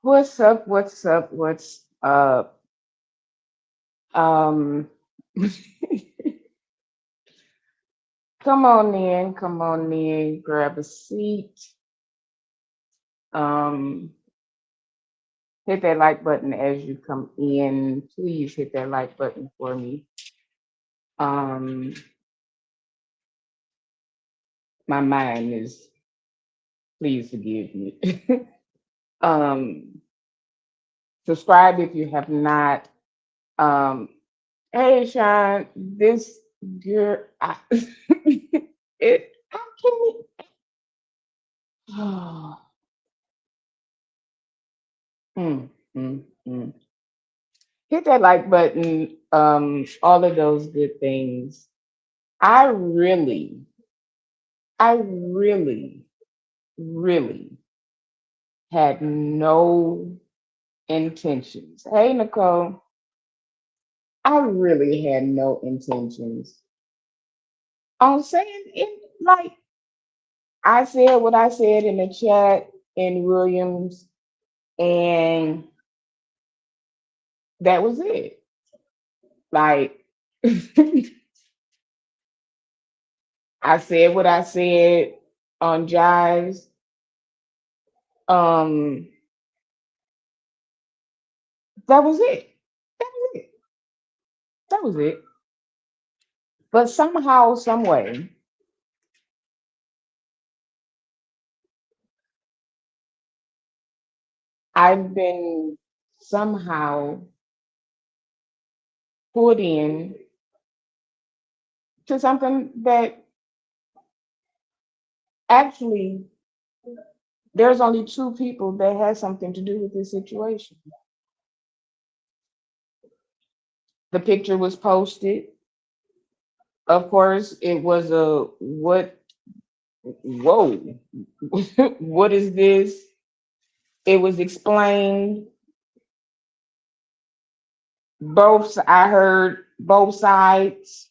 What's up? What's up? What's up? Um, come on in, grab a seat. Um, hit that like button as you come in. Please hit that like button for me. Um, my mind is, please forgive me. um, subscribe if you have not. Um, hey, Sean, this girl, how can we? Mm, mm, mm. Hit that like button, all of those good things. I really, I really, really had no intentions. Hey, Nicole, I really had no intentions on saying it. Like, I said what I said in the chat in Williams, and that was it. Like, I said what I said on Jives. Um, that was it. That was it. That was it. But somehow, some way, I've been somehow put in to something that actually there's only two people that has something to do with this situation. The picture was posted. Of course, it was a what? Whoa! What is this? It was explained. I heard both sides.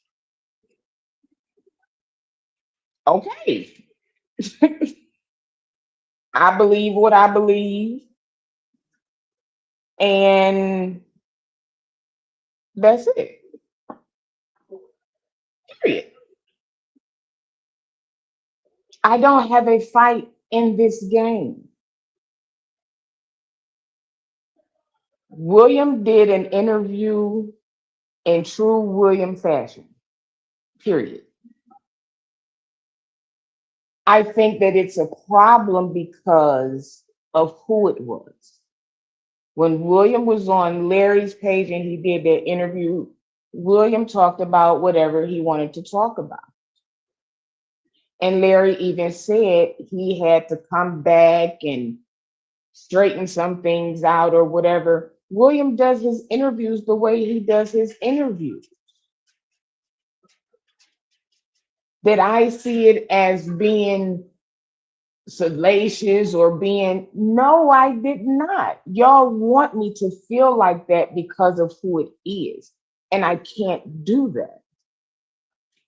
Okay, I believe what I believe, and that's it. Period. I don't have a fight in this game. William did an interview in true William fashion. Period. I think that it's a problem because of who it was. When William was on Larry's page and he did that interview, William talked about whatever he wanted to talk about. And Larry even said he had to come back and straighten some things out or whatever. William does his interviews the way he does his interviews. Did I see it as being salacious or being, no, I did not. Y'all want me to feel like that because of who it is. And I can't do that.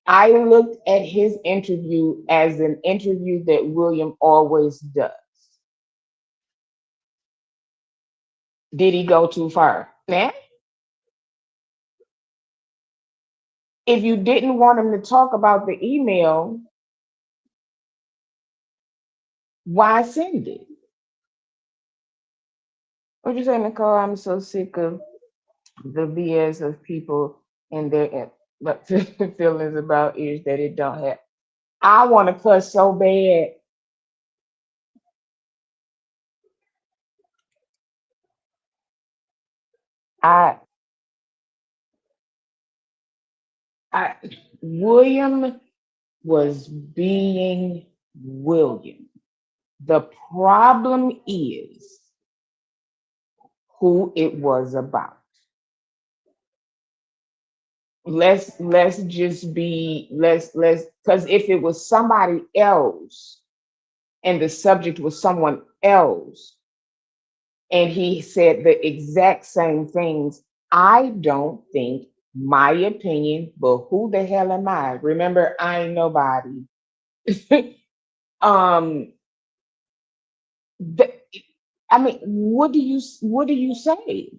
I looked at his interview as an interview that William always does. Did he go too far? Now, if you didn't want him to talk about the email, why send it? What you say, Nicole? I'm so sick of the BS of people and their but feelings about is that it don't have. I want to cuss so bad. I, I, William was being William. The problem is who it was about. Let's just be let's because if it was somebody else and the subject was someone else and he said the exact same things, I don't think my opinion, but who the hell am I? Remember, I ain't nobody. um th- I mean, what do you say?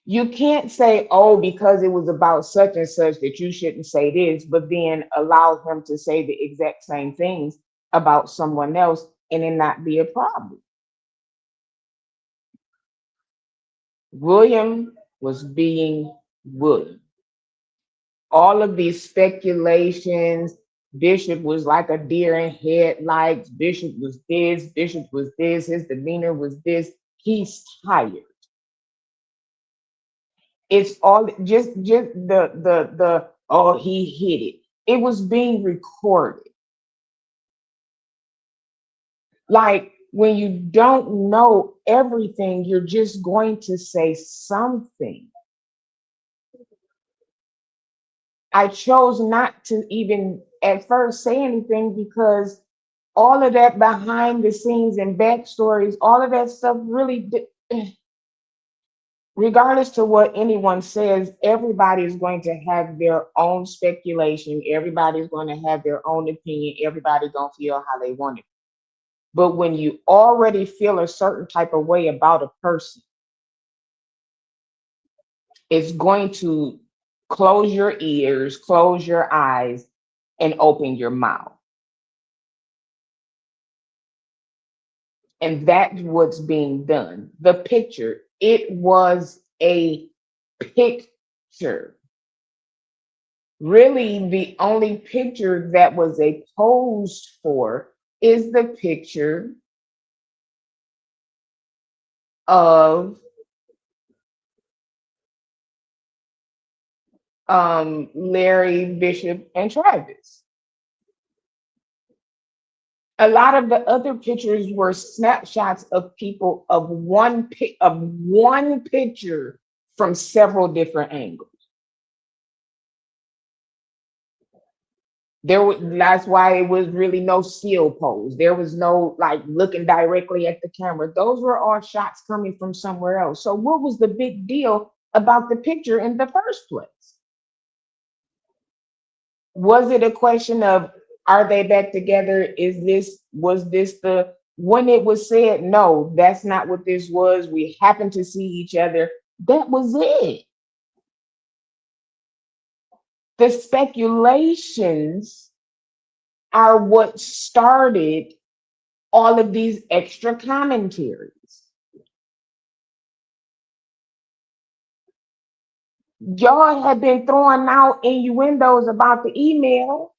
You can't say, oh, because it was about such and such that you shouldn't say this, but then allow him to say the exact same things about someone else and it not be a problem. William was being William. All of these speculations, Bishop was like a deer in headlights, Bishop was this, Bishop was this, his demeanor was this. He's tired. It's all just the oh, he hit it. It was being recorded. Like when you don't know everything, you're just going to say something. I chose not to even at first say anything because all of that behind the scenes and backstories, all of that stuff really regardless to what anyone says, everybody is going to have their own speculation. Everybody's going to have their own opinion. Everybody gonna feel how they want it. But when you already feel a certain type of way about a person, it's going to close your ears, close your eyes, and open your mouth. And that's what's being done. The picture, it was a picture. Really, the only picture that was a posed for is the picture of Larry, Bishop, and Travis. A lot of the other pictures were snapshots of people of one picture from several different angles. That's why it was really no still pose. There was no like looking directly at the camera. Those were all shots coming from somewhere else. So what was the big deal about the picture in the first place? Was it a question of are they back together? Was this the when it was said, no, that's not what this was. We happened to see each other. That was it. The speculations are what started all of these extra commentaries. Y'all have been throwing out innuendos about the email.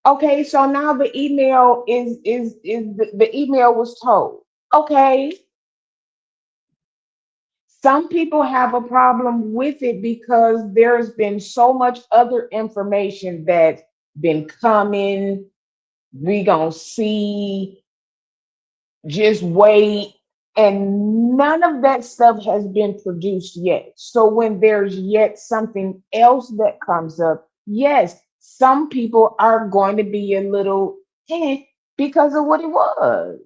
Okay, so now the email is the email was told. Okay, some people have a problem with it because there's been so much other information that's been coming. We gonna see, just wait. And none of that stuff has been produced yet. So when there's yet something else that comes up, yes, some people are going to be a little because of what it was.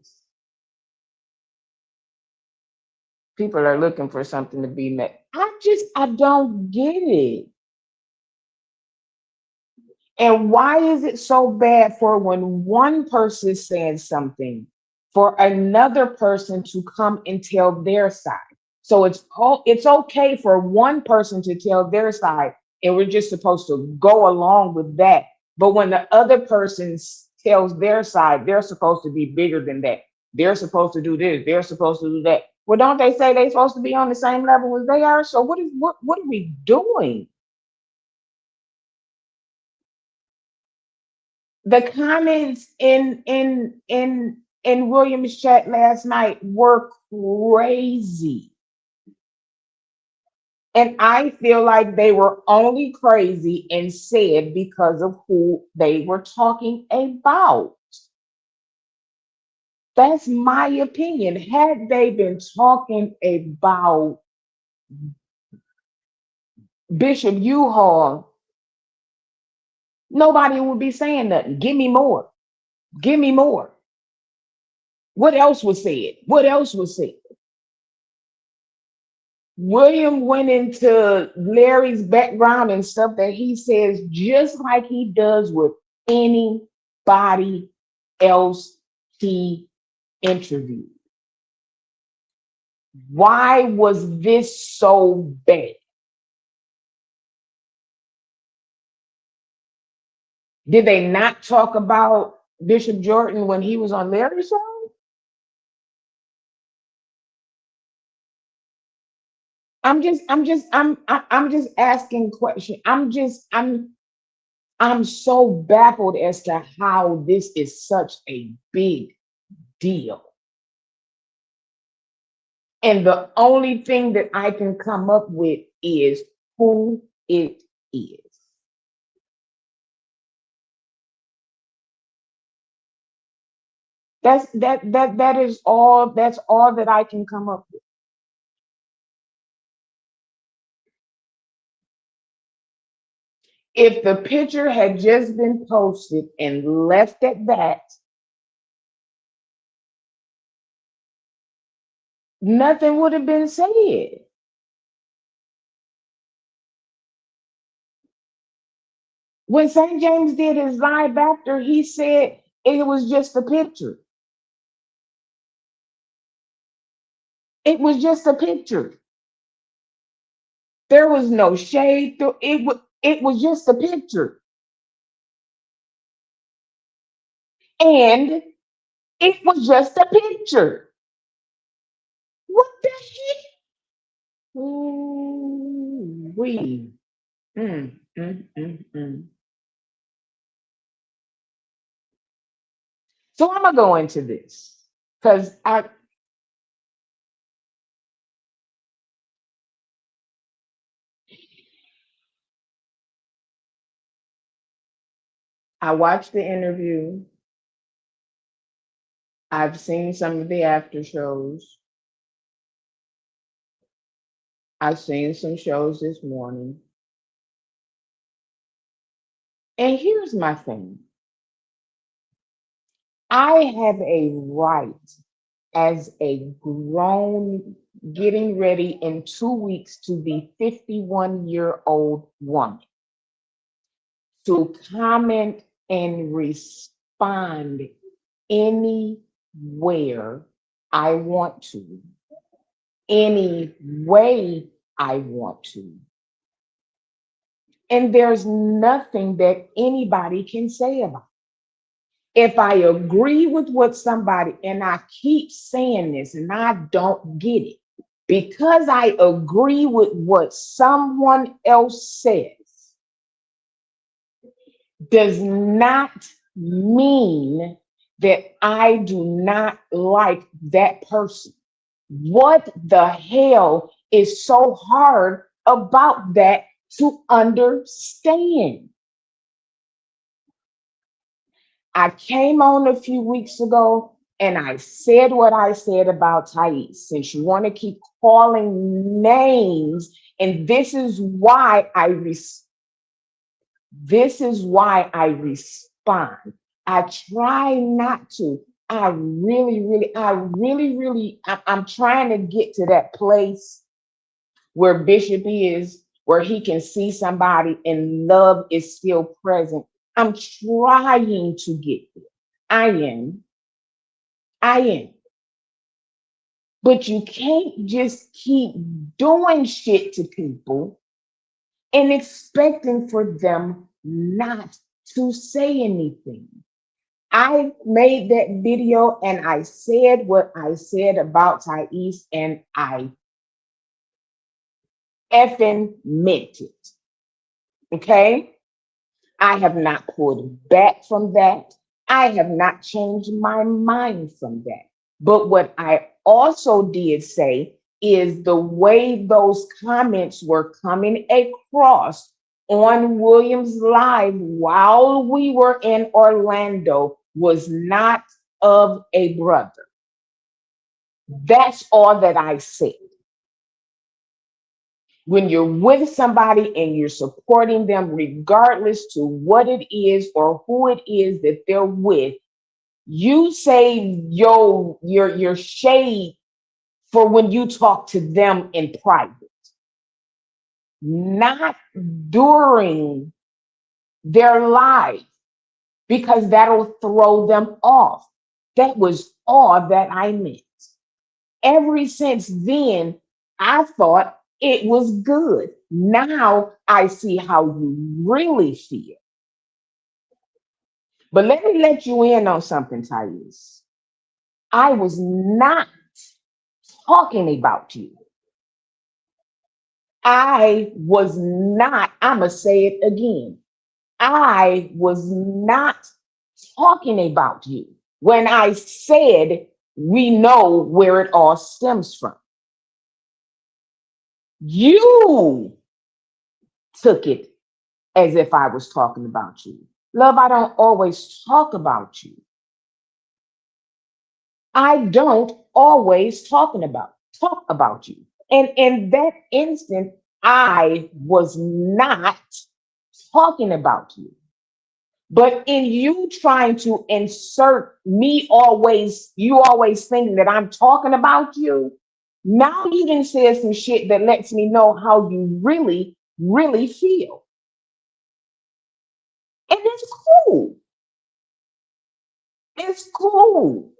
People are looking for something to be met. I don't get it. And why is it so bad for when one person says something, for another person to come and tell their side? So it's okay for one person to tell their side, and we're just supposed to go along with that. But when the other person tells their side, they're supposed to be bigger than that. They're supposed to do this. They're supposed to do that. Well, don't they say they're supposed to be on the same level as they are? So what are we doing? The comments in William's chat last night were crazy. And I feel like they were only crazy and said because of who they were talking about. That's my opinion. Had they been talking about Bishop U-Haul, nobody would be saying nothing. Give me more. Give me more. What else was said? What else was said? William went into Larry's background and stuff that he says just like he does with anybody else he interviewed. Why was this so bad? Did they not talk about Bishop Jordan when he was on Larry's show? I'm just asking questions. I'm so baffled as to how this is such a big deal. And the only thing that I can come up with is who it is. That's all that I can come up with. If the picture had just been posted and left at that, nothing would have been said. When St. James did his live after, he said it was just a picture. It was just a picture. There was no shade. It was just a picture. And it was just a picture. What the heck? Ooh, we. Mm. So I'm gonna go into this because I watched the interview. I've seen some of the after shows. I've seen some shows this morning. And here's my thing. I have a right as a grown, getting ready in 2 weeks to be 51-year-old woman to comment and respond anywhere I want to, any way I want to. And there's nothing that anybody can say about it. If I agree with what somebody, and I keep saying this and I don't get it, because I agree with what someone else says, does not mean that I do not like that person. What the hell is so hard about that to understand? I came on a few weeks ago and I said what I said about Thais. Since you want to keep calling names, and this is why I respond. I try not to. I'm trying to get to that place where Bishop is, where he can see somebody and love is still present. I'm trying to get there. I am. I am. But you can't just keep doing shit to people and expecting for them not to say anything. I made that video and I said what I said about Thais, and I effing meant it. Okay? I have not pulled back from that. I have not changed my mind from that. But what I also did say is the way those comments were coming across on Williams Live while we were in Orlando was not of a brother. That's all that I said. When you're with somebody and you're supporting them, regardless to what it is or who it is that they're with, you say your shade for when you talk to them in private, not during their life, because that'll throw them off. That was all that I meant. Ever since then, I thought it was good. Now I see how you really feel. But let me let you in on something, Thais. I was not talking about you. I was not, I'm going to say it again. I was not talking about you when I said we know where it all stems from. You took it as if I was talking about you. Love, I don't always talk about you. I don't always talk about you. And in that instant, I was not talking about you. But in you trying to insert me always, you always thinking that I'm talking about you, now you didn't say some shit that lets me know how you really, really feel. And it's cool. It's cool.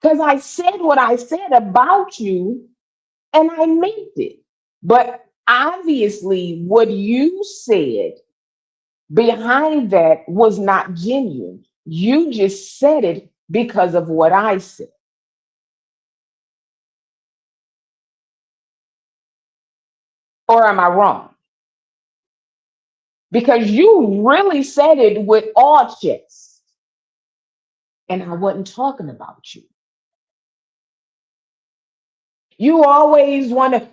Because I said what I said about you and I meant it. But obviously, what you said behind that was not genuine. You just said it because of what I said. Or am I wrong? Because you really said it with all chest. And I wasn't talking about you. You always want to,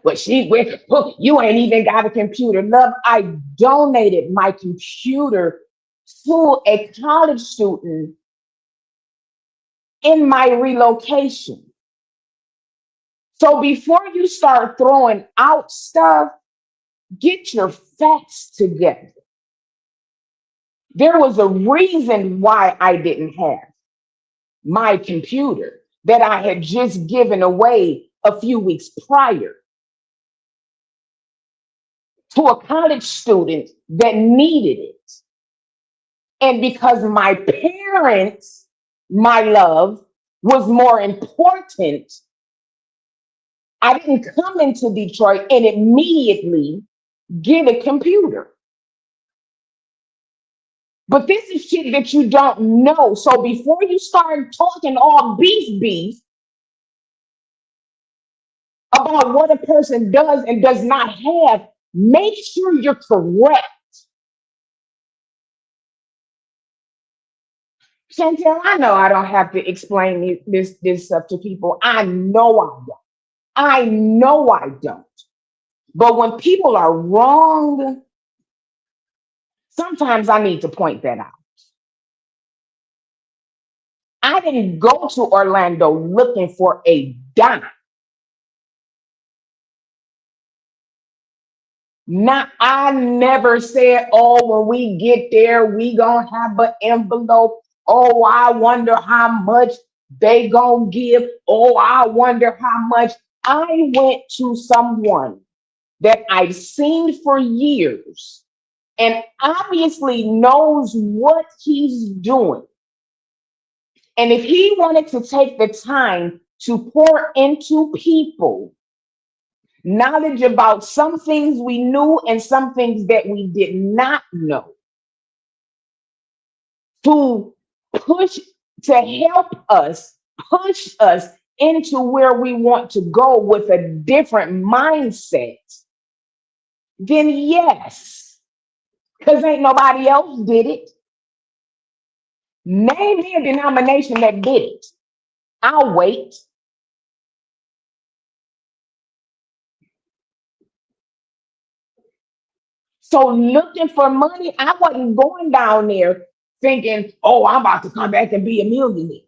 well, you ain't even got a computer. Love, I donated my computer to a college student in my relocation. So before you start throwing out stuff, get your facts together. There was a reason why I didn't have my computer that I had just given away a few weeks prior to a college student that needed it. And because my parents, my love, was more important, I didn't come into Detroit and immediately get a computer. But this is shit that you don't know. So before you start talking all beef about what a person does and does not have, make sure you're correct. Chantel, I know I don't have to explain this stuff to people. I know I don't. I know I don't. But when people are wrong, sometimes I need to point that out. I didn't go to Orlando looking for a dime. Not, I never said, oh, when we get there, we gonna have an envelope. Oh, I wonder how much they gonna give. Oh, I wonder how much. I went to someone that I've seen for years and obviously knows what he's doing. And if he wanted to take the time to pour into people knowledge about some things we knew and some things that we did not know, to push, to help us, push us into where we want to go with a different mindset, then yes, because ain't nobody else did it. Name me a denomination that did it. I'll wait. So looking for money, I wasn't going down there thinking, oh, I'm about to come back and be a millionaire.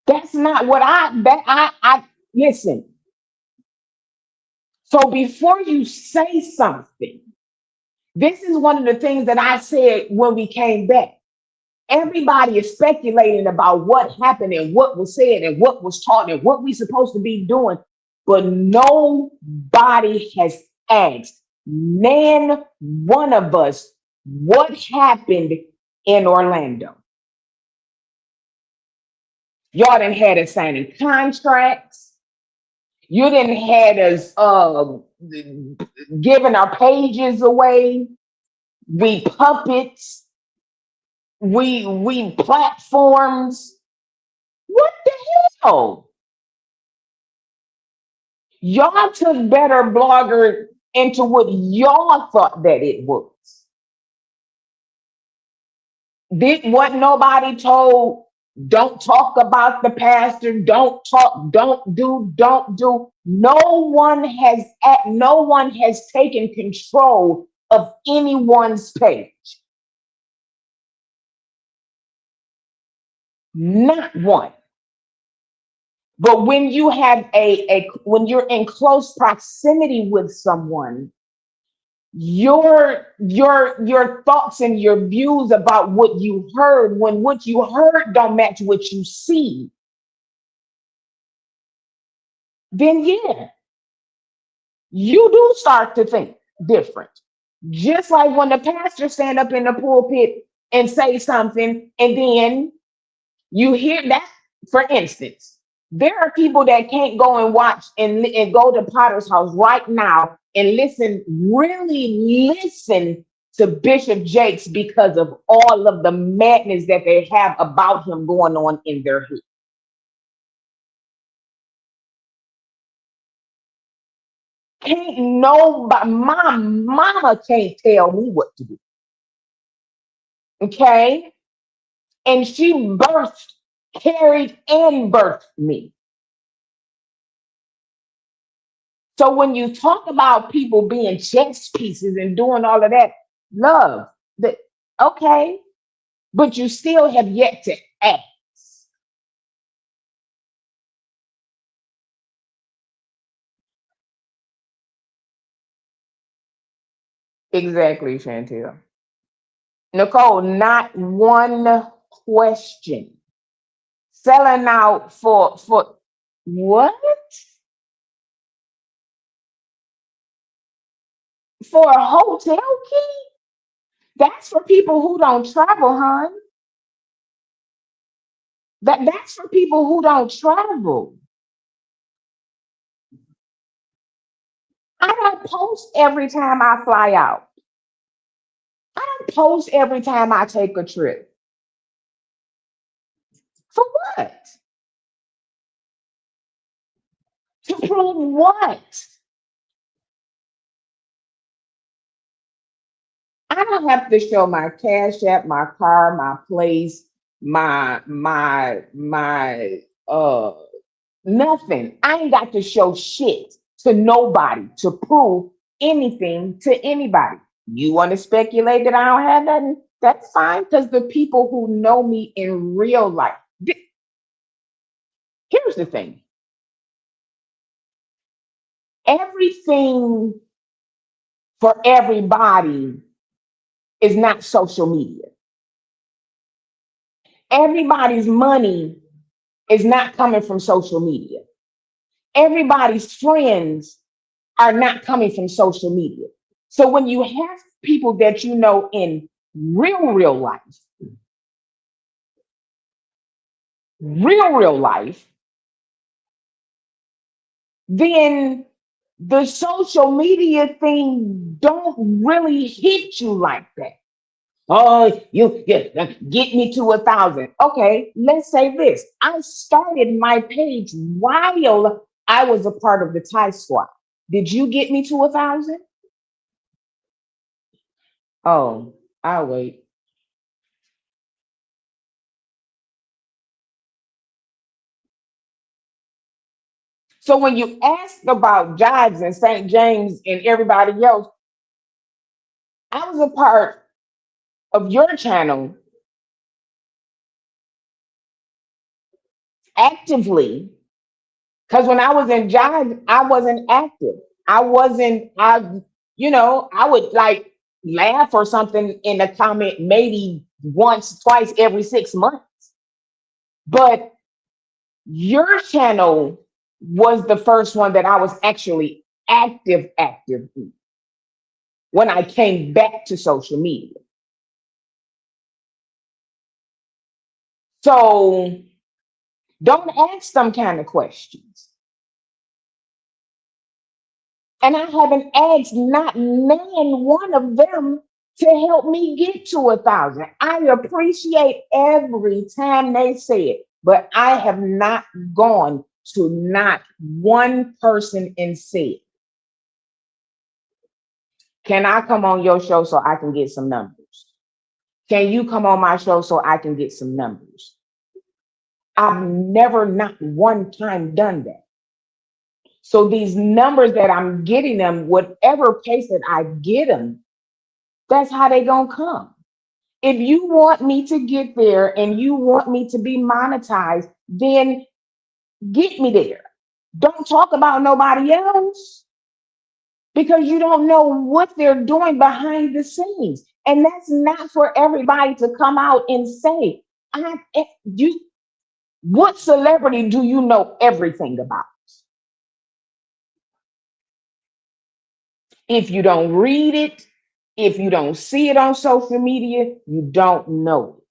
That's not what I listen. So before you say something, this is one of the things that I said when we came back. Everybody is speculating about what happened and what was said and what was taught and what we supposed to be doing, but nobody has asked, man, one of us, what happened in Orlando. Y'all done had us signing contracts. You didn't had us giving our pages away. We puppets. We platforms. What the hell? Y'all took Better Blogger into what y'all thought that it was. Did what nobody told. Don't talk about the pastor. Don't talk. Don't do. Don't do. No one has taken control of anyone's page. Not one. But when you have when you're in close proximity with someone, your thoughts and your views about what you heard, when what you heard don't match what you see, then yeah, you do start to think different. Just like when the pastor stand up in the pulpit and say something, and then you hear that, for instance, there are people that can't go and watch and go to Potter's house right now and listen, really listen to Bishop Jakes because of all of the madness that they have about him going on in their head. Can't nobody, my mama can't tell me what to do. Okay. And she birthed, carried, and birthed me. So when you talk about people being chess pieces and doing all of that, love, that okay, but you still have yet to act. Exactly, Chantel. Nicole, not one question. Selling out for what? For a hotel key? That's for people who don't travel, hon. That's for people who don't travel. I don't post every time I fly out. I don't post every time I take a trip. For what? To prove what? I don't have to show my cash app, my car, my place, my nothing. I ain't got to show shit to nobody to prove anything to anybody. You want to speculate that I don't have that? That's fine, because the people who know me in real life. Here's the thing. Everything for everybody is not social media. Everybody's money is not coming from social media. Everybody's friends are not coming from social media. So when you have people that you know in real life, real life, then the social media thing don't really hit you like that. Oh, you get me to 1,000. Okay, let's say this. I started my page while I was a part of the Thai squad. Did you get me to 1,000? Oh, I'll wait. So when you ask about Jives and St. James and everybody else, I was a part of your channel actively, because when I was in Jives, I wasn't active. I wasn't, I would like laugh or something in a comment maybe once, twice every 6 months. But your channel was the first one that I was actually active in when I came back to social media. So Don't ask them kind of questions. And I haven't asked not man one of them to help me get to 1,000. I appreciate every time they say it, but I have not gone to not one person and said, can I come on your show so I can get some numbers? Can you come on my show so I can get some numbers? I've never, not one time done that. So these numbers that I'm getting them, whatever pace that I get them, that's how they gonna come. If you want me to get there and you want me to be monetized, then get me there. Don't talk about nobody else because you don't know what they're doing behind the scenes. And that's not for everybody to come out and say, you, what celebrity do you know everything about? If you don't read it, if you don't see it on social media, you don't know it.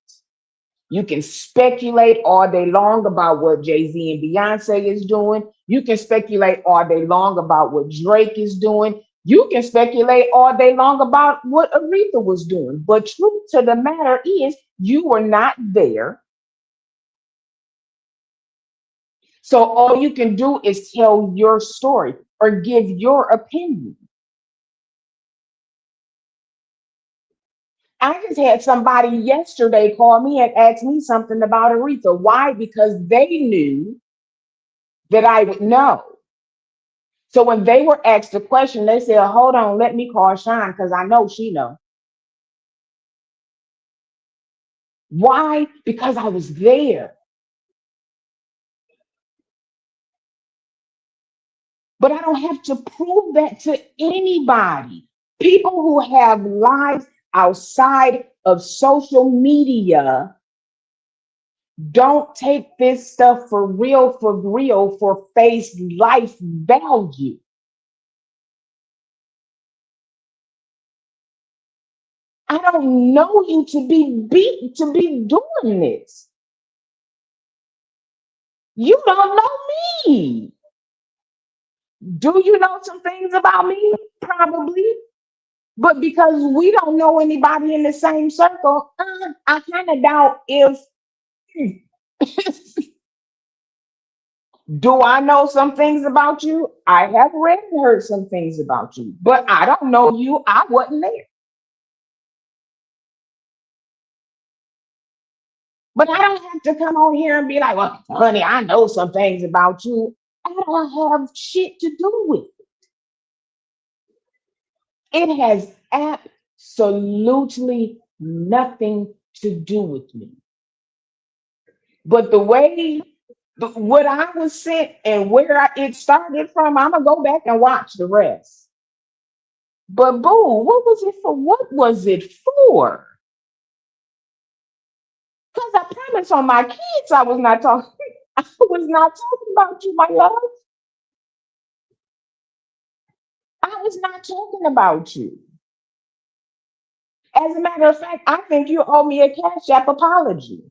You can speculate all day long about what Jay-Z and Beyonce is doing. You can speculate all day long about what Drake is doing. You can speculate all day long about what Aretha was doing. But truth to the matter is, you were not there. So all you can do is tell your story or give your opinion. I just had somebody yesterday call me and ask me something about Aretha. Why? Because they knew that I would know. So when they were asked the question, they said, "Hold on, let me call Sean because I know she know." Why? Because I was there. But I don't have to prove that to anybody. People who have lives outside of social media don't take this stuff for real, for face life value. I don't know you to be doing this. You don't know me. Do you know some things about me? Probably. But because we don't know anybody in the same circle, I kind of doubt if do I know some things about you? I have read and heard some things about you, but I don't know you. I wasn't there. But I don't have to come on here and be like, well, honey, I know some things about you. I don't have shit to do with it. It has absolutely nothing to do with me. But the way what I was sent and it started from, I'm gonna go back and watch the rest. But boo, what was it for? What was it for? Because I promise on my kids I was not talking. I was not talking about you, my love. I was not talking about you. As a matter of fact, I think you owe me a Cash App apology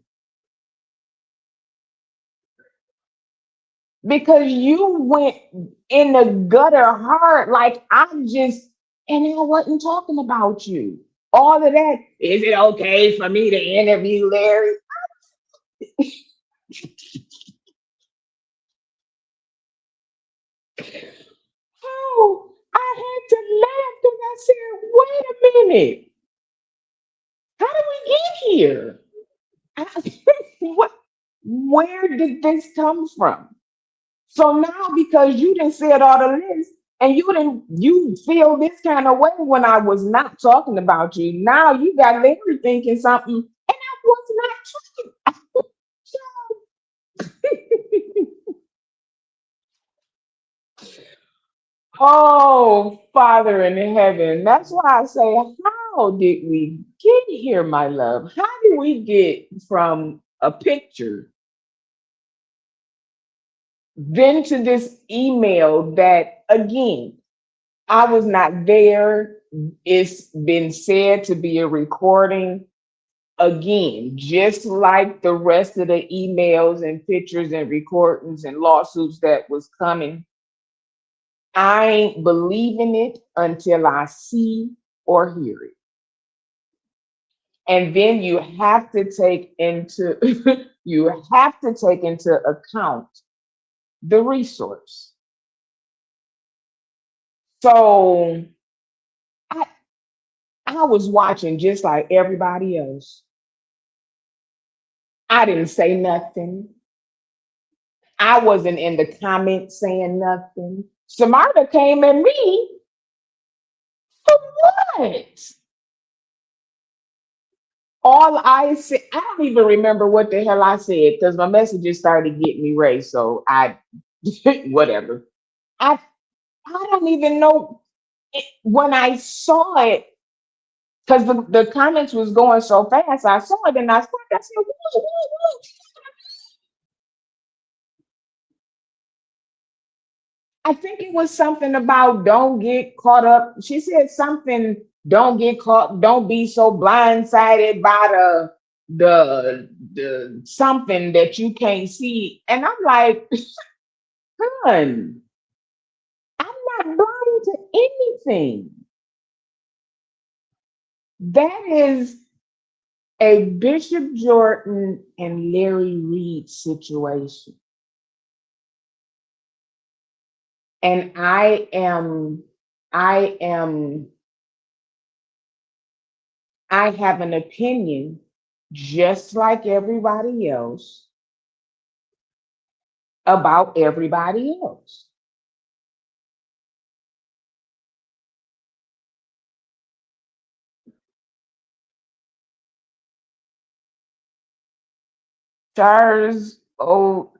because you went in the gutter hard, like and I wasn't talking about you. All of that. Is it okay for me to interview Larry? Oh, I had to laugh because I said, wait a minute. How did we get here? what, where did this come from? So now because you didn't say it all the list and you feel this kind of way when I was not talking about you. Now you got Larry thinking something and I was not talking. Oh, Father in heaven. That's why I say, how did we get here, my love? How did we get from a picture then to this email that, again, I was not there. It's been said to be a recording. Again, just like the rest of the emails and pictures and recordings and lawsuits that was coming, I ain't believing it until I see or hear it. And then you have to take into you have to take into account the resource. So I I was watching just like everybody else. I didn't say nothing. I wasn't in the comments saying nothing. Samarta came at me for what? All I said, I don't even remember what the hell I said because my messages started getting erased. So I, whatever. I, I don't even know when I saw it because the comments was going so fast. I saw it and I started. I said, whoa, whoa, whoa. I think it was something about don't get caught up. She said something, don't get caught, don't be so blindsided by the something that you can't see. And I'm like, hun, I'm not blind to anything. That is a Bishop Jordan and Larry Reed situation. And I am I have an opinion just like everybody else about everybody else. Stars, oh,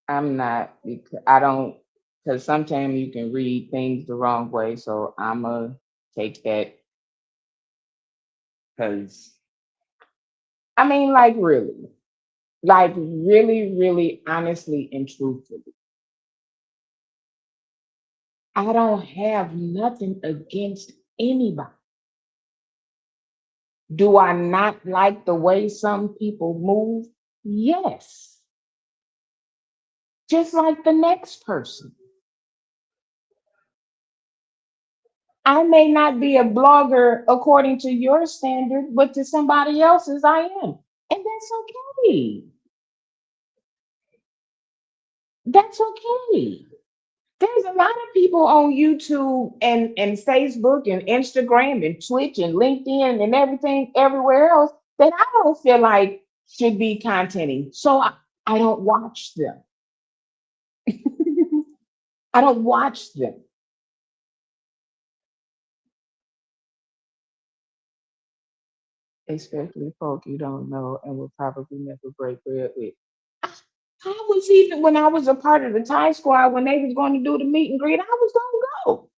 I'm not because I don't because sometimes you can read things the wrong way. So I'ma take that because I mean, like really, really, honestly and truthfully, I don't have nothing against anybody. Do I not like the way some people move? Yes, just like the next person. I may not be a blogger according to your standard, but to somebody else's, I am. And that's okay. That's okay. There's a lot of people on YouTube and Facebook and Instagram and Twitch and LinkedIn and everything everywhere else that I don't feel like should be contenting. So I don't watch them. I don't watch them. Especially folk you don't know and will probably never break bread with. I, I was even when I was a part of the Thai squad when they was going to do the meet and greet, I was gonna go.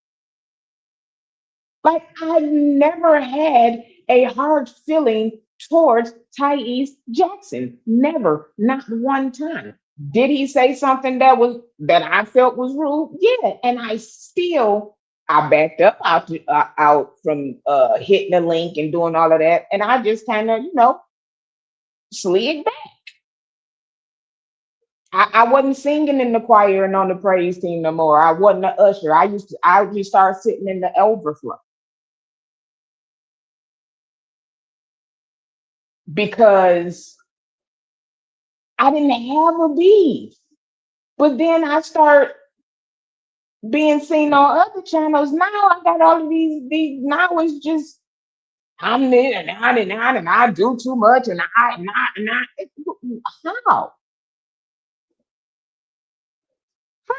Like I never had a hard feeling towards Thais Jackson. Never, not one time. Did he say something that I felt was rude? Yeah, and I backed up out from hitting the link and doing all of that, and I just kind of slid back. I wasn't singing in the choir and on the praise team no more. I wasn't an usher. I just started sitting in the overflow because I didn't have a beef. But then I start being seen on other channels. Now I got all of these now it's just I'm this and I do too much and how?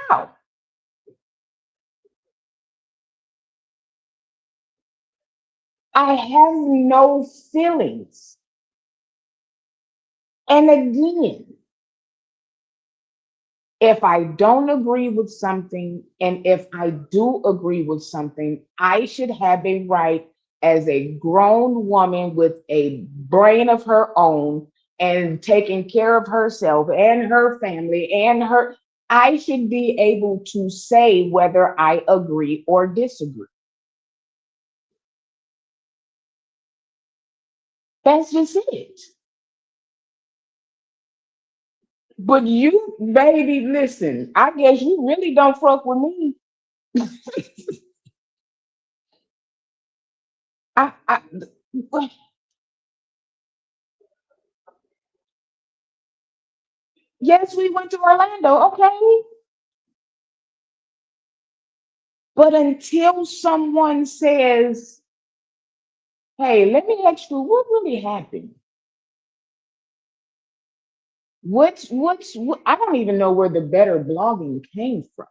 How? I have no feelings. And again, if I don't agree with something, and if I do agree with something, I should have a right as a grown woman with a brain of her own and taking care of herself and her family and her. I should be able to say whether I agree or disagree. That's just it. But you, baby, listen, I guess you really don't fuck with me. I yes, we went to Orlando, okay. But until someone says, hey, let me ask you, what really happened? What, I don't even know where the better blogging came from.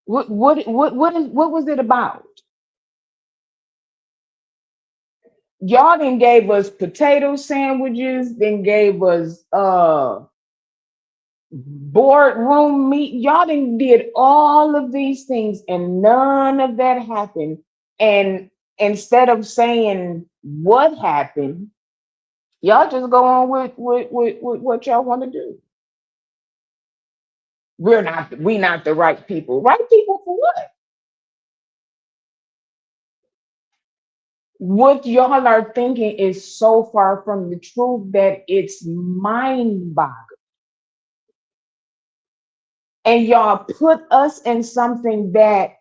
What was it about? Y'all then gave us potato sandwiches, then gave us boardroom meet. Y'all then did all of these things and none of that happened. And instead of saying what happened, y'all just go on with what y'all want to do. We not the right people. Right people for what? What y'all are thinking is so far from the truth that it's mind boggling. And y'all put us in something that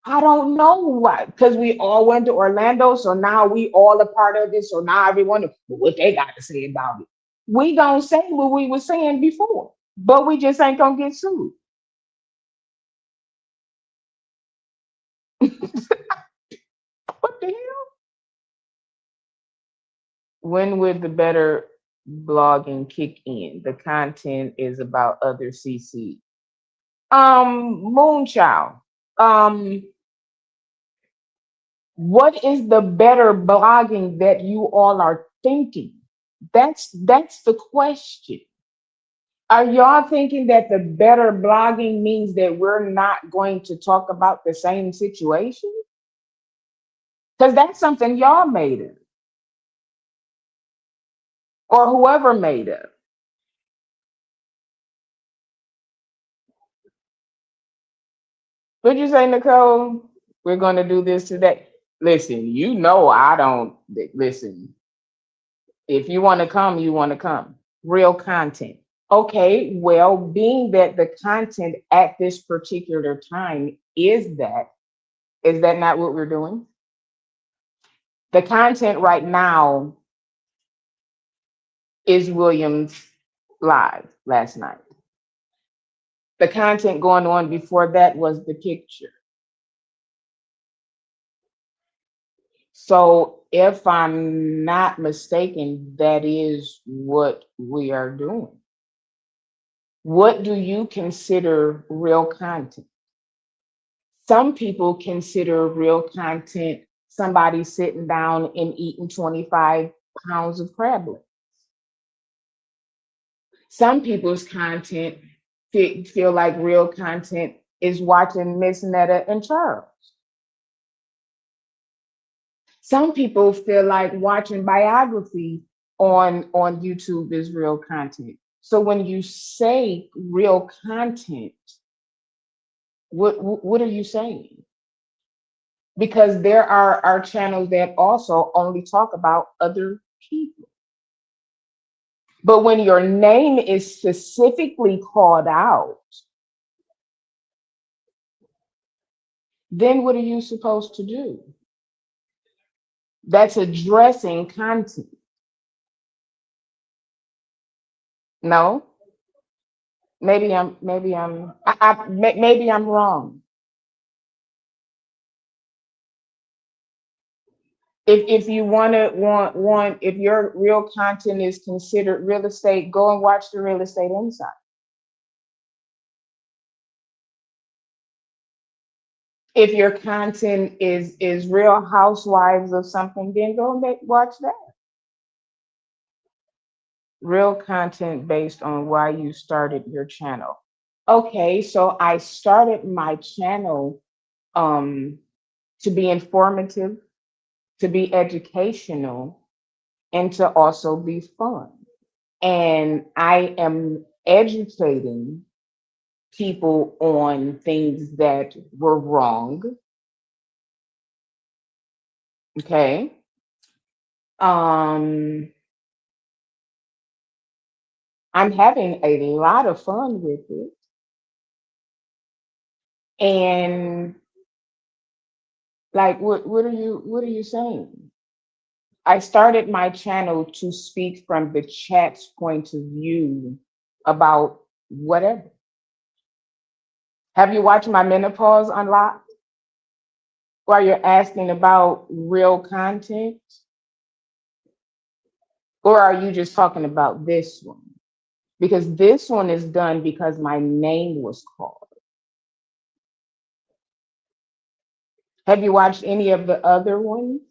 I don't know why, because we all went to Orlando, so now we all a part of it. So now everyone, what they got to say about it. We don't say what we were saying before, but we just ain't gonna get sued. What the hell? When would the better blogging kick in? The content is about other CC. Moonchild. Um, what is the better blogging that you all are thinking? That's the question. Are y'all thinking that the better blogging means that we're not going to talk about the same situation? Because that's something y'all made it, or whoever made it. Would you say, Nicole? We're going to do this today. Listen, you know I don't listen. If you want to come, you want to come. Real content. Okay, well, being that the content at this particular time is that not what we're doing? The content right now is Williams live last night. The content going on before that was the picture. So if I'm not mistaken, that is what we are doing. What do you consider real content? Some people consider real content somebody sitting down and eating 25 pounds of crab legs. Some people's content feel like real content is watching Miss Netta and Charles. Some people feel like watching biography on YouTube is real content. So when you say real content, what are you saying? Because there are channels that also only talk about other people. But when your name is specifically called out, then what are you supposed to do? That's addressing content. No, maybe I'm wrong. If you want if your real content is considered real estate, go and watch the Real Estate Insight. If your content is Real Housewives of something, then go and watch that. Real content based on why you started your channel. Okay, so I started my channel um to be informative, to be educational, and to also be fun. And I am educating people on things that were wrong Okay. Um, I'm having a lot of fun with it. And like what are you saying? I started my channel to speak from the chat's point of view about whatever. Have you watched my menopause unlocked? While you're asking about real content? Or are you just talking about this one? Because this one is done because my name was called. Have you watched any of the other ones?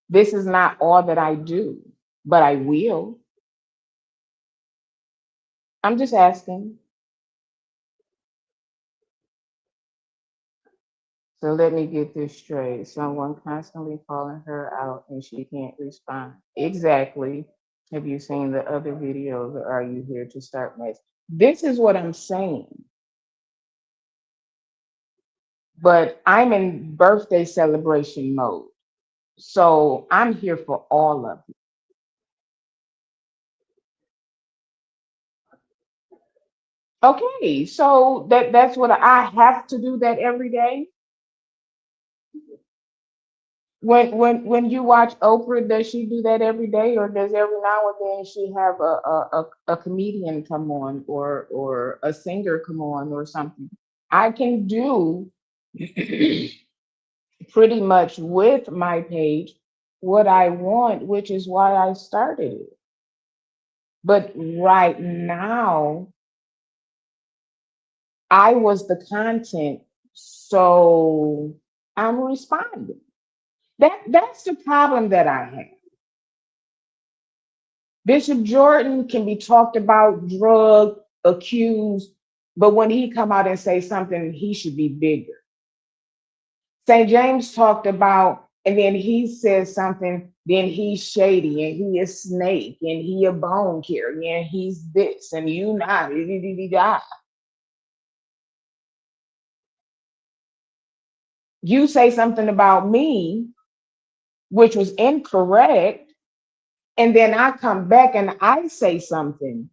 This is not all that I do, but I will. I'm just asking. So let me get this straight. Someone constantly calling her out and she can't respond. Exactly. Have you seen the other videos or are you here to start mess? This is what I'm saying. But I'm in birthday celebration mode. So I'm here for all of it. Okay, so that's what I have to do that every day. When you watch Oprah, does she do that every day, or does every now and then she have a comedian come on or a singer come on or something? I can do pretty much with my page what I want, which is why I started it. But right now, I was the content, so I'm responding. That's the problem that I have. Bishop Jordan can be talked about, drug accused, but when he come out and say something, he should be bigger. St. James talked about, and then he says something, then he's shady and he a snake and he a bone carrier and he's this and you not. You say something about me, which was incorrect, and then I come back and I say something,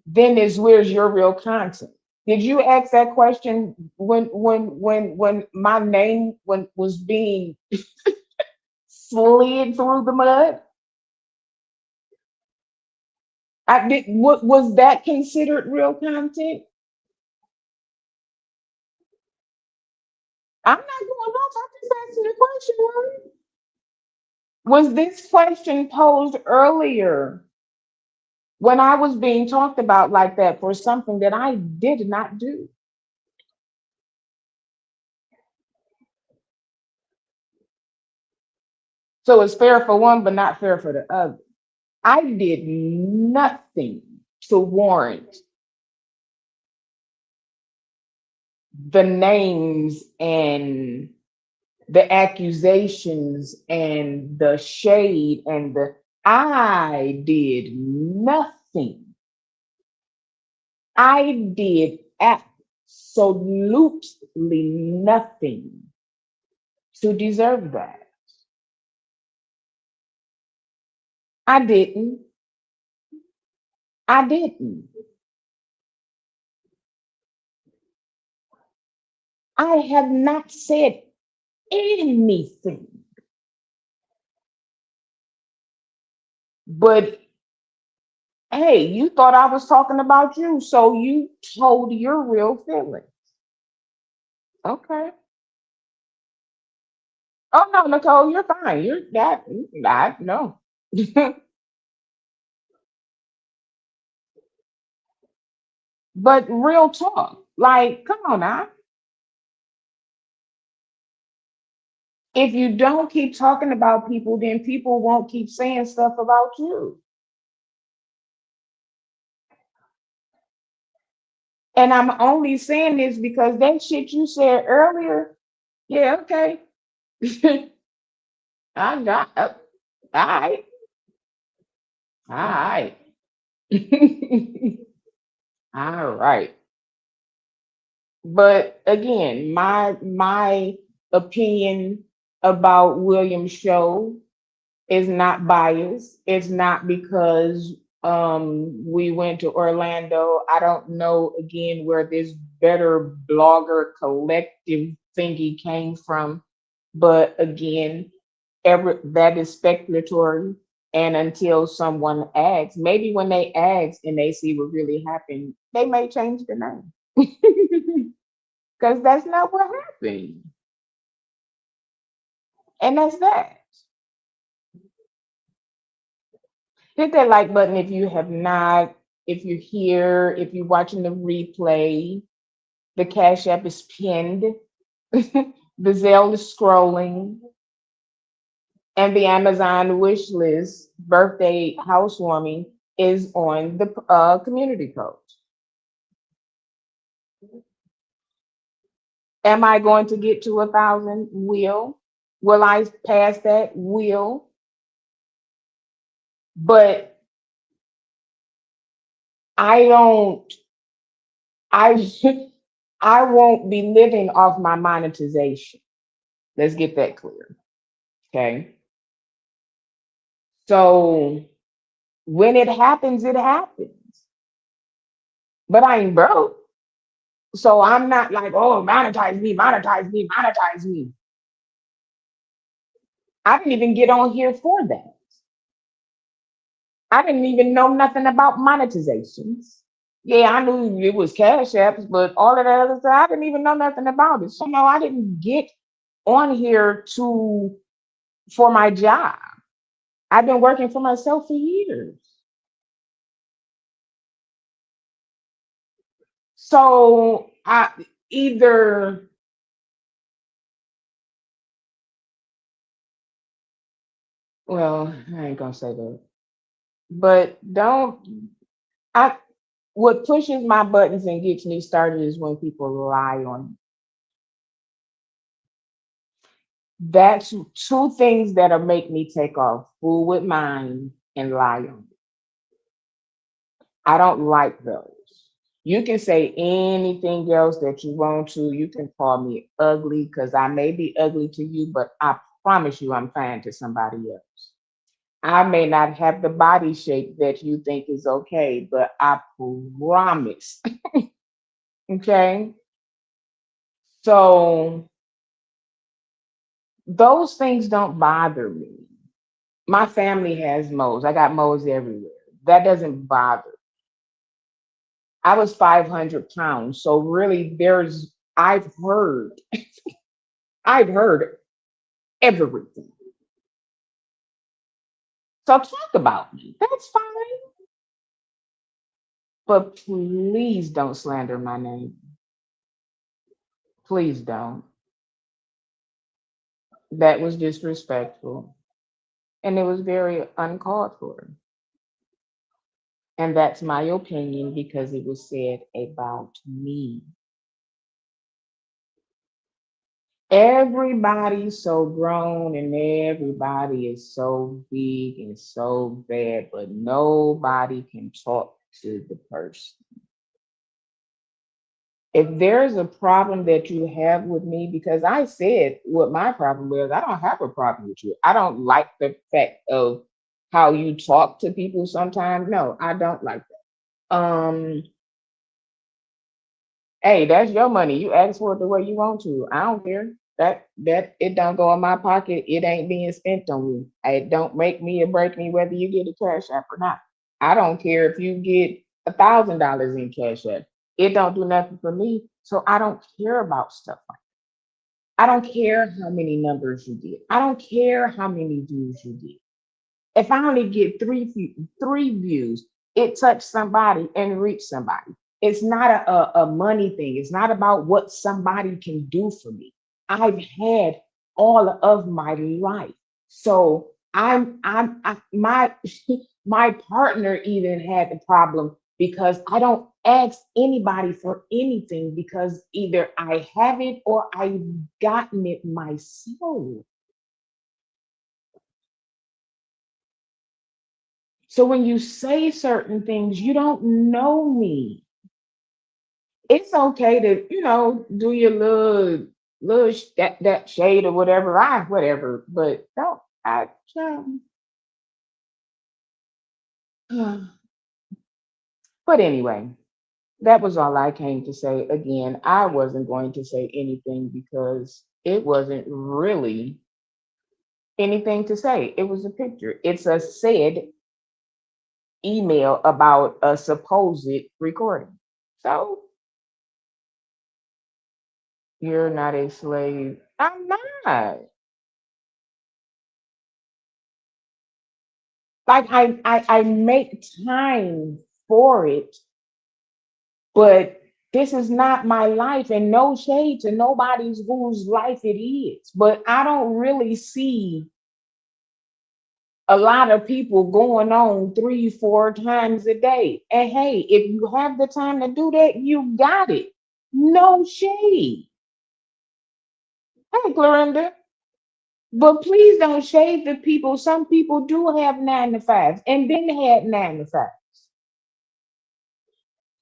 then is where's your real content? Did you ask that question when my name when was being slid through the mud? I did. What was that considered real content? I'm not going off. I'm just asking the question. Right? Was this question posed earlier when I was being talked about like that for something that I did not do? So it's fair for one, but not fair for the other. I did nothing to warrant the names and the accusations and the shade and the I did nothing. I did absolutely nothing to deserve that. I didn't. I didn't. I have not said anything. But hey, you thought I was talking about you, so you told your real feelings. Okay. Oh no, Nicole, you're fine. You're that no. But real talk, like, come on now. If you don't keep talking about people, then people won't keep saying stuff about you. And I'm only saying this because that shit you said earlier, yeah, okay. I got all right. All right. All right. But again, my opinion about William's show is not biased. It's not because we went to Orlando. I don't know again where this better blogger collective thingy came from, but again, that is speculatory. And until someone asks, maybe when they ask and they see what really happened, they may change the name. Because that's not what happened. And that's that. Hit that like button if you have not, if you're here, if you're watching the replay. The Cash App is pinned, the Zelle is scrolling, and the Amazon wish list birthday housewarming is on the community code. Am I going to get to 1,000? Will I pass that? But I don't. I I won't be living off my monetization. Let's get that clear. Okay. So when it happens, it happens. But I ain't broke. So I'm not like, oh, monetize me, monetize me, monetize me. I didn't even get on here for that. I didn't even know nothing about monetizations. Yeah, I knew it was cash apps, but all of that other stuff, I didn't even know nothing about it. So no, I didn't get on here to for my job. I've been working for myself for years. So I either, well, I ain't gonna say that, but don't. I what pushes my buttons and gets me started is when people lie on me. That's two things that'll make me take off: fool with mine and lie on me. I don't like those. You can say anything else that you want to. You can call me ugly because I may be ugly to you, but I promise you I'm fine to somebody else. I may not have the body shape that you think is okay, but I promise. Okay. So those things don't bother me. My family has moles. I got moles everywhere. That doesn't bother. I was 500 pounds. So really I've heard everything. So talk about me. That's fine. But please don't slander my name. Please don't. That was disrespectful. And it was very uncalled for. And that's my opinion because it was said about me. Everybody's so grown and everybody is so big and so bad, but nobody can talk to the person. If there's a problem that you have with me, because I said what my problem was, I don't have a problem with you. I don't like the fact of how you talk to people sometimes. No, I don't like that. Hey, that's your money. You ask for it the way you want to. I don't care. That it don't go in my pocket. It ain't being spent on me. It don't make me or break me whether you get a cash app or not. I don't care if you get $1,000 in cash app. It don't do nothing for me. So I don't care about stuff like that. I don't care how many numbers you get. I don't care how many views you get. If I only get three views, it touched somebody and reached somebody. It's not a money thing. It's not about what somebody can do for me. I've had all of my life. So my my partner even had the problem because I don't ask anybody for anything because either I have it or I've gotten it myself. So when you say certain things, you don't know me. It's okay to, do your little. little that shade or whatever, I whatever. But don't I but anyway, that was all I came to say. Again, I wasn't going to say anything because it wasn't really anything to say. It was a picture. It's a said email about a supposed recording. So you're not a slave. I'm not. Like I make time for it, but this is not my life, and no shade to nobody's whose life it is. But I don't really see a lot of people going on 3, 4 times a day. And hey, if you have the time to do that, you got it. No shade. Hey, Clarinda. But please don't shade the people. Some people do have 9 to 5s and then had 9 to 5.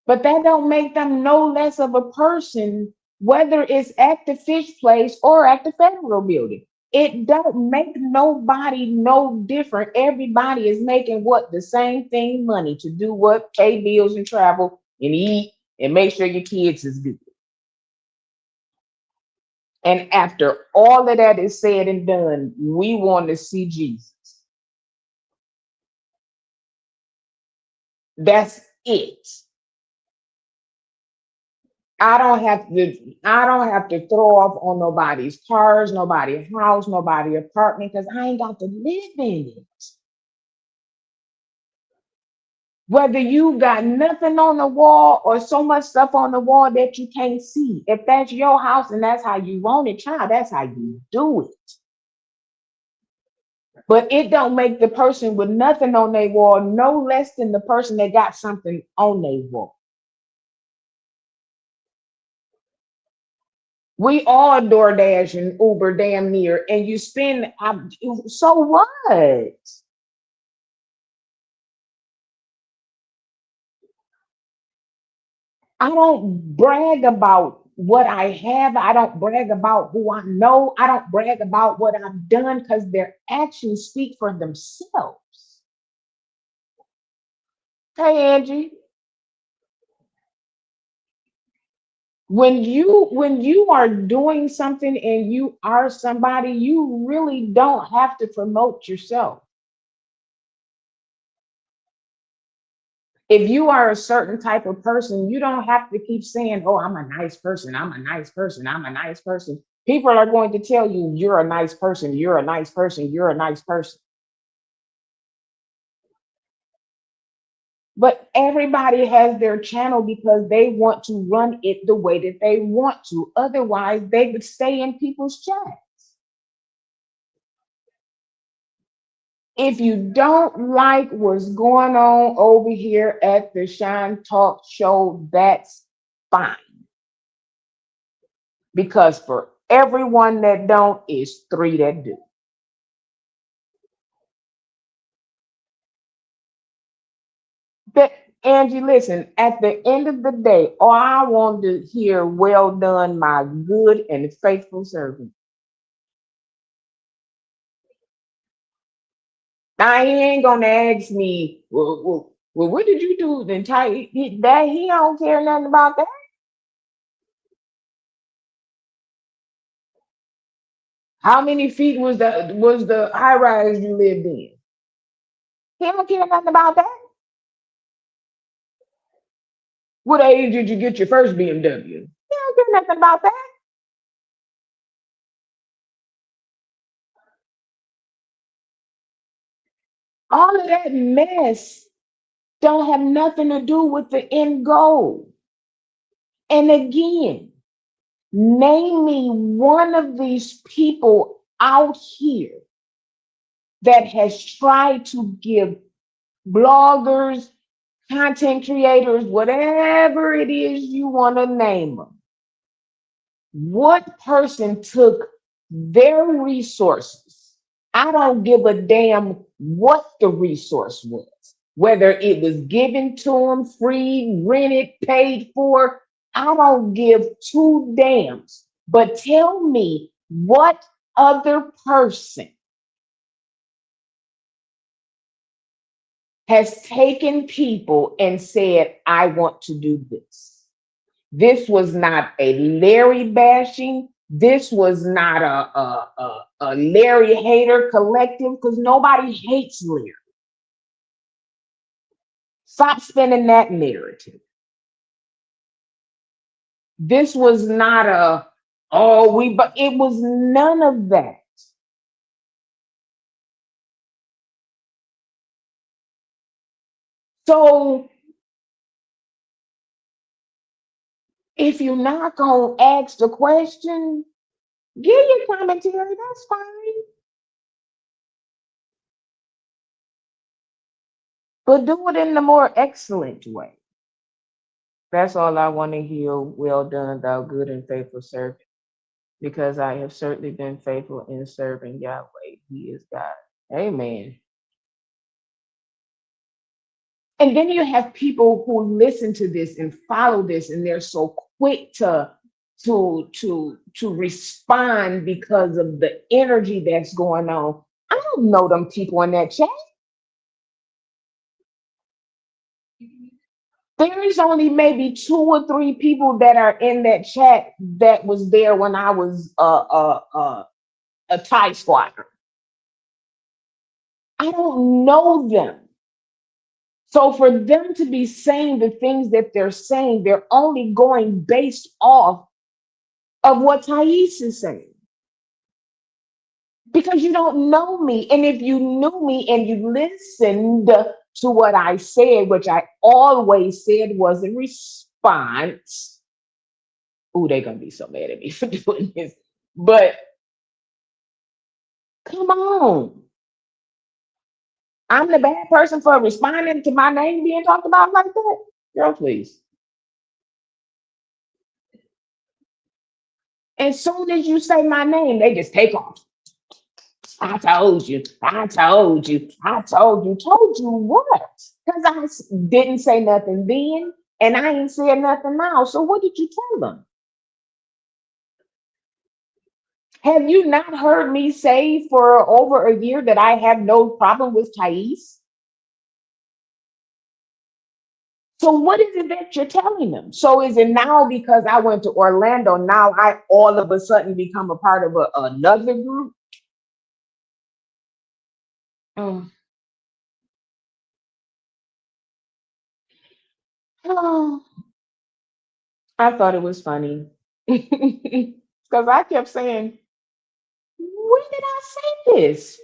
But that don't make them no less of a person, whether it's at the fish place or at the federal building. It don't make nobody no different. Everybody is making what the same thing money to do what, pay bills and travel and eat and make sure your kids is good. And after all of that is said and done, we want to see Jesus. That's it. I don't have to throw off on nobody's cars, nobody's house, nobody apartment because I ain't got to live in it. Whether you got nothing on the wall or so much stuff on the wall that you can't see. If that's your house and that's how you want it, child, that's how you do it. But it don't make the person with nothing on their wall no less than the person that got something on their wall. We all DoorDash and Uber damn near, and you spend. So what? I don't brag about what I have. I don't brag about who I know. I don't brag about what I've done because their actions speak for themselves. Hey, Angie, when you are doing something and you are somebody, you really don't have to promote yourself. If you are a certain type of person, you don't have to keep saying, "Oh, I'm a nice person. I'm a nice person. I'm a nice person." People are going to tell you, "You're a nice person. You're a nice person. You're a nice person." But everybody has their channel because they want to run it the way that they want to. Otherwise, they would stay in people's chat. If you don't like what's going on over here at the Shine Talk Show, that's fine. Because for everyone that don't, is three that do. But Angie, listen, at the end of the day, all I want to hear, well done, my good and faithful servant. Now he ain't gonna ask me, well, what did you do the entire that he don't care nothing about that. How many feet was the high rise you lived in? He don't care nothing about that. What age did you get your first BMW? He don't care nothing about that. All of that mess don't have nothing to do with the end goal. And again, name me one of these people out here that has tried to give bloggers, content creators, whatever it is you want to name them. What person took their resources? I don't give a damn what the resource was, whether it was given to them free, rented, paid for. I don't give two damns. But tell me what other person has taken people and said, I want to do this. This was not a Larry bashing. This was not a Larry hater collective because nobody hates Larry. Stop spinning that narrative. This was not but it was none of that. So if you're not going to ask the question, give your commentary. That's fine. But do it in the more excellent way. That's all I want to hear. Well done, thou good and faithful servant, because I have certainly been faithful in serving Yahweh. He is God. Amen. And then you have people who listen to this and follow this, and they're so quick to respond because of the energy that's going on. I don't know them people in that chat. There is only maybe two or three people that are in that chat that was there when I was a tie squatter. I don't know them. So for them to be saying the things that they're saying, they're only going based off of what Thais is saying because you don't know me. And if you knew me and you listened to what I said, which I always said was a response. Ooh, they're gonna be so mad at me for doing this. But come on. I'm the bad person for responding to my name being talked about like that. Girl, please. As soon as you say my name, they just take off. I told you, I told you, I told you, told you what? Because didn't say nothing then, and I ain't said nothing now. So what did you tell them? Have you not heard me say for over a year that I have no problem with Thais? So what is it that you're telling them? So is it now because I went to Orlando, now I all of a sudden become a part of another group? Mm. Oh, I thought it was funny. Because I kept saying, when did I say this?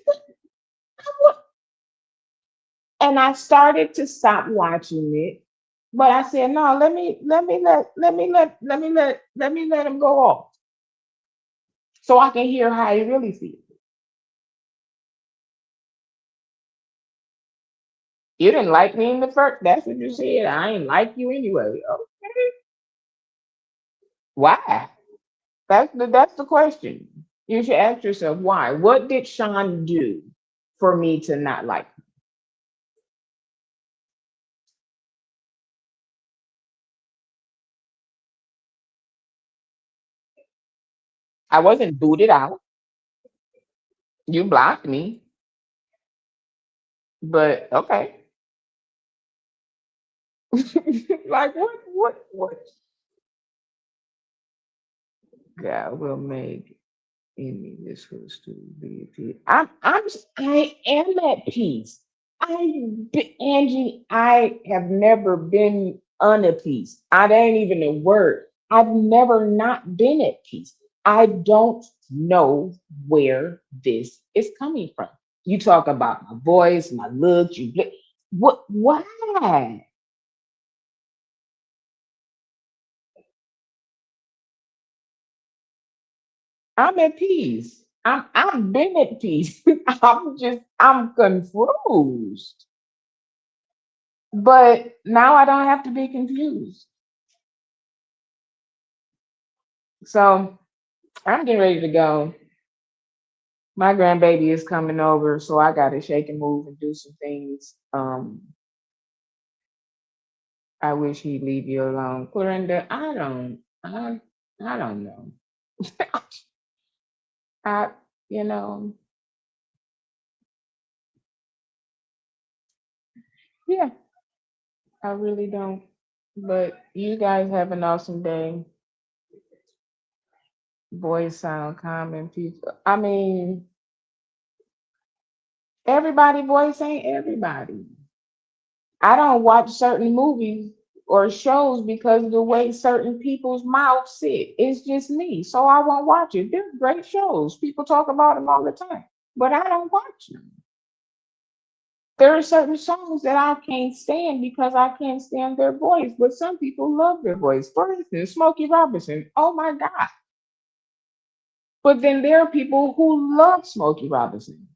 And I started to stop watching it. But I said, no, let me let him go off so I can hear how he really feels. You didn't like me in the first. That's what you said. I ain't like you anyway. Okay. Why? That's the question. You should ask yourself why. What did Sean do for me to not like him? I wasn't booted out. You blocked me, but okay. Like what? God will make any discourse to be at peace. I am at peace. Angie, I have never been unappeased. I ain't even a word. I've never not been at peace. I don't know where this is coming from. You talk about my voice, my look, what why? I'm at peace. I've been at peace. I'm confused. But now I don't have to be confused. So I'm getting ready to go. My grandbaby is coming over, so I gotta shake and move and do some things. I wish he'd leave you alone. Clorinda, I don't know. I, you know, yeah, I really don't. But you guys have an awesome day. Boys sound common people. I mean, everybody voice ain't everybody. I don't watch certain movies or shows because of the way certain people's mouths sit. It's just me. So I won't watch it. They're great shows. People talk about them all the time. But I don't watch them. There are certain songs that I can't stand because I can't stand their voice. But some people love their voice. For instance, Smokey Robinson. Oh my God. But then there are people who love Smokey Robinson.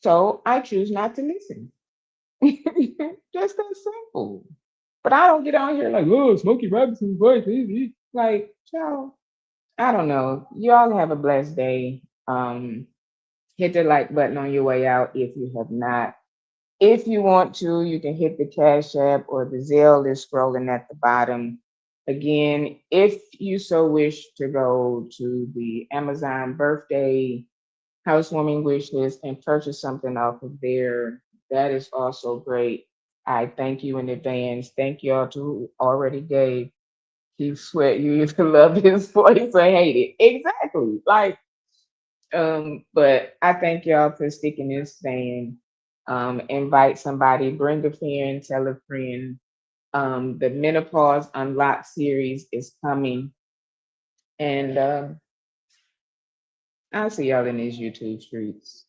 So I choose not to listen. Just that simple. But I don't get on here like, oh, Smokey Robinson's voice. Like, child, I don't know. Y'all have a blessed day. Hit the like button on your way out if you have not. If you want to, you can hit the Cash App or the Zelle is scrolling at the bottom. Again, if you so wish to go to the Amazon birthday housewarming wish list and purchase something off of there, that is also great. I thank you in advance. Thank y'all to who already gave. Keith Sweat, you either love his voice or hate it. Exactly. Like, but I thank y'all for sticking and staying. Invite somebody, bring a friend, tell a friend. The Menopause Unlocked series is coming. And I'll see y'all in these YouTube streets.